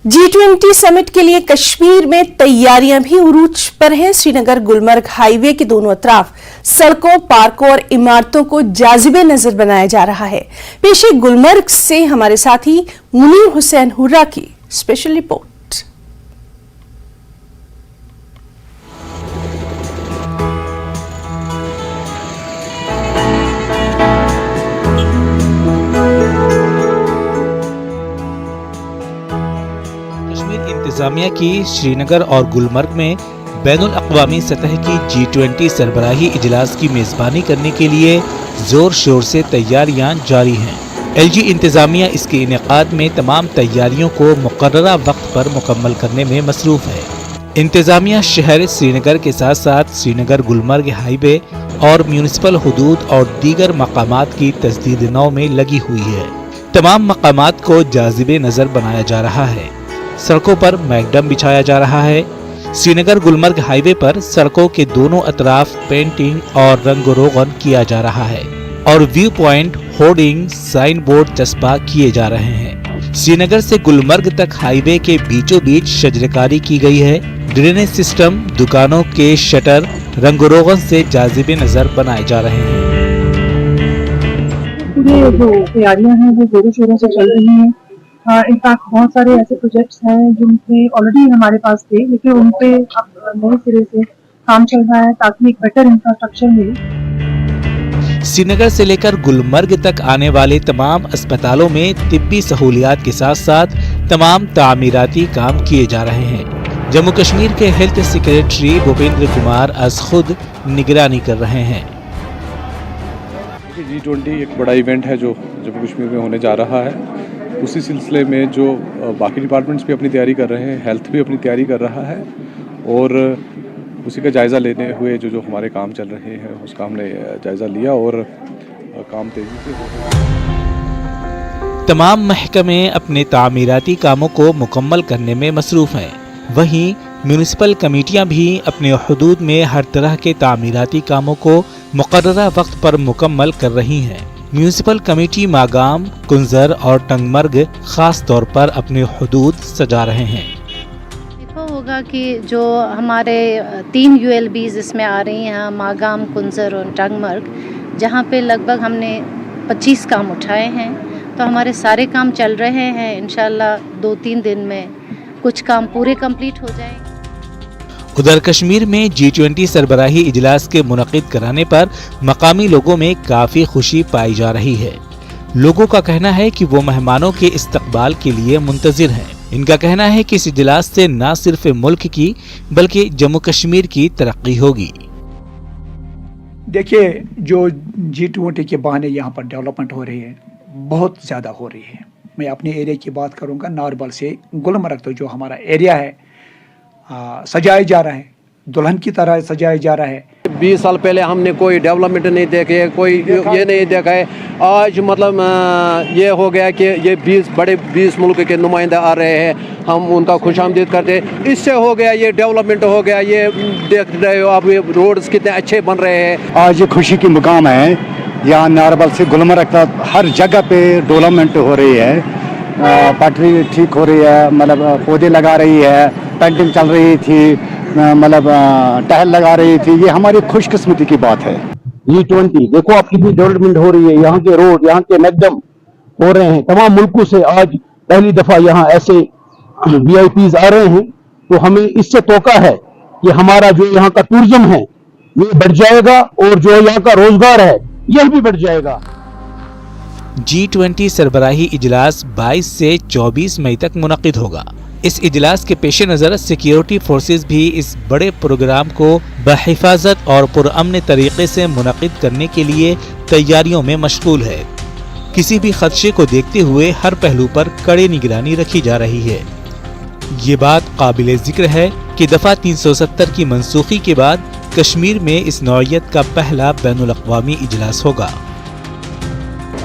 G20 summit के लिए कश्मीर में तैयारियां भी उरूज पर हैं। श्रीनगर गुलमर्ग हाईवे के दोनों अतराफ सड़कों, पार्कों और इमारतों को जाजिबे नजर बनाया जा रहा है। पेश है गुलमर्ग से हमारे साथी मुनीर हुसैन हुर्रा की स्पेशल रिपोर्ट। इंतजामिया की श्रीनगर और गुलमर्ग में बैनुल अक़वामी सतह की G20 सरबराही इजलास की मेज़बानी करने के लिए जोर शोर से तैयारियां जारी हैं। LG इंतजामिया इसके इनेकाद में तमाम तैयारियों को मुकर्ररा वक्त पर मुकम्मल करने में मसरूफ है। इंतजामिया शहर श्रीनगर के साथ साथ श्रीनगर गुलमर्ग हाईवे और म्यूनिसिपल हुदूद और दीगर मकामात की तस्दीद नौ में लगी हुई है। तमाम मकामात को जाजिबे नज़र बनाया जा रहा है। सड़कों पर मैकडम बिछाया जा रहा है। श्रीनगर गुलमर्ग हाईवे पर सड़कों के दोनों अतराफ पेंटिंग और रंग-रोगन किया जा रहा है और view point, hoarding, sign board चस्पा किए जा रहे हैं। श्रीनगर से गुलमर्ग तक हाईवे के बीचों बीच शजरकारी की गई है। ड्रेनेज सिस्टम, दुकानों के शटर रंग-रोगन से जाजिबे नजर बनाए जा रहे हैं। पूरे जो तैयारियां हैं वो जोरों शोरों से चल रही हैं। इनफैक्ट बहुत सारे ऐसे प्रोजेक्ट्स हैं जिनके ऑलरेडी हमारे पास थे, लेकिन उन पे अब नए सिरे से काम चल रहा है ताकि एक बेटर इंफ्रास्ट्रक्चर मिले। श्रीनगर से लेकर गुलमर्ग तक आने वाले तमाम अस्पतालों में तिब्बी सहूलियात के साथ साथ तमाम तामीराती काम किए जा रहे हैं। जम्मू कश्मीर के हेल्थ सेक्रेटरी भूपेंद्र कुमार आज खुद निगरानी कर रहे हैं। G20 एक बड़ा इवेंट है जो जम्मू कश्मीर में होने जा रहा है। उसी सिलसिले में जो बाकी डिपार्टमेंट्स भी अपनी तैयारी कर रहे हैं, हेल्थ भी अपनी तैयारी कर रहा है और उसी का जायज़ा लेने हुए जो हमारे काम चल रहे हैं उसका हमने जायज़ा लिया और काम तेज़ी से हो रहा है। तमाम महकमे अपने तामीराती कामों को मुकम्मल करने में मसरूफ़ हैं। वहीं म्यूनिसिपल कमेटियां भी अपने हुदूद में हर तरह के तामीराती कामों को मुकर्ररा वक्त पर मुकम्मल कर रही हैं। म्यूनिसिपल कमेटी मागाम, कुंजर और टंगमर्ग खास तौर पर अपने हुदूद सजा रहे हैं। देखो होगा कि जो हमारे 3 ULBs इसमें आ रही हैं, मागाम, कुंजर और टंगमर्ग, जहाँ पे लगभग हमने 25 काम उठाए हैं, तो हमारे सारे काम चल रहे हैं। इंशाल्लाह 2-3 दिन में कुछ काम पूरे कंप्लीट हो जाएंगे। उधर कश्मीर में G20 सरबराही इजलास के मुनक़िद कराने पर मकामी लोगों में काफी खुशी पाई जा रही है। लोगों का कहना है कि वो मेहमानों के इस्तकबाल के लिए मुंतजिर हैं। इनका कहना है कि इस इजलास से न सिर्फ मुल्क की बल्कि जम्मू कश्मीर की तरक्की होगी। देखिए, जो G20 के बहाने यहाँ पर डेवलपमेंट हो रही है, बहुत ज़्यादा हो रही है। मैं अपने एरिया की बात करूँगा, नारबल से गुलमर्ग तो जो हमारा एरिया है सजाया जा रहा है, दुल्हन की तरह सजाया जा रहा है। 20 साल पहले हमने कोई डेवलपमेंट नहीं देखे, कोई ये नहीं देखा है। आज मतलब ये हो गया कि ये 20 मुल्क के नुमाइंदे आ रहे हैं, हम उनका खुशामदीद करते हैं। इससे हो गया, ये डेवलपमेंट हो गया। ये देख रहे हो आप, रोड्स कितने अच्छे बन रहे हैं। आज खुशी की मुकाम है, यहाँ नारबल से गुलमर्ग तक हर जगह पे डेवलपमेंट हो रही है। पटरी ठीक हो रही है, मतलब पौधे लगा रही है, पेंटिंग चल रही थी, मतलब टहल लगा रही थी। ये हमारी खुशकिस्मती की बात है। G20 देखो आप कितनी डेवलपमेंट हो रही है। यहाँ के रोड, यहाँ के मैकडम हो रहे हैं। तमाम मुल्कों से आज पहली दफा यहाँ ऐसे VIPs आ रहे हैं, तो हमें इससे तोका है कि हमारा जो यहाँ का टूरिज्म है ये बढ़ जाएगा और जो यहाँ का रोजगार है यह भी बढ़ जाएगा। G20 सरबराही इजलास 22 से 24 मई तक मुनक़िद होगा। इस इजलास के पेश नज़र सिक्योरिटी फोर्सेस भी इस बड़े प्रोग्राम को बहिफाजत और पुरअमन तरीके से मुनक़िद करने के लिए तैयारियों में मशगूल है। किसी भी खदशे को देखते हुए हर पहलू पर कड़ी निगरानी रखी जा रही है। ये बात काबिल जिक्र है कि दफ़ा 370 की मनसूखी के बाद कश्मीर में इस नौइयत का पहला बैनुल अक़वामी इजलास होगा।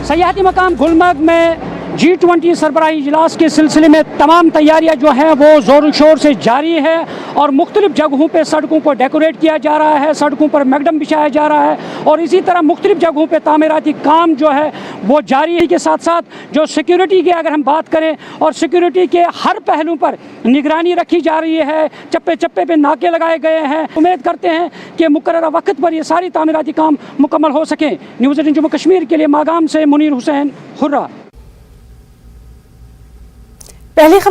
सयाहती मकाम गुलमर्ग में G20 सरबराही इजलास के सिलसिले में तमाम तैयारियां जो हैं वो ज़ोर शोर से जारी है और मुख्तलिफ जगहों पे सड़कों को डेकोरेट किया जा रहा है, सड़कों पर मैगडम बिछाया जा रहा है और इसी तरह मुख्तलिफ जगहों पे तामीराती काम जो है वो जारी है। के साथ साथ जो सिक्योरिटी की अगर हम बात करें और सिक्योरिटी के हर पहलू पर निगरानी रखी जा रही है, चप्पे चप्पे पे नाके लगाए गए हैं। उम्मीद करते हैं कि मुकर्ररा वक्त पर ये सारी तामीराती काम मुकम्मल हो सकें। न्यूज़ 18 जम्मू कश्मीर के लिए मागाम से मुनीर हुसैन, हुर्रा। पहले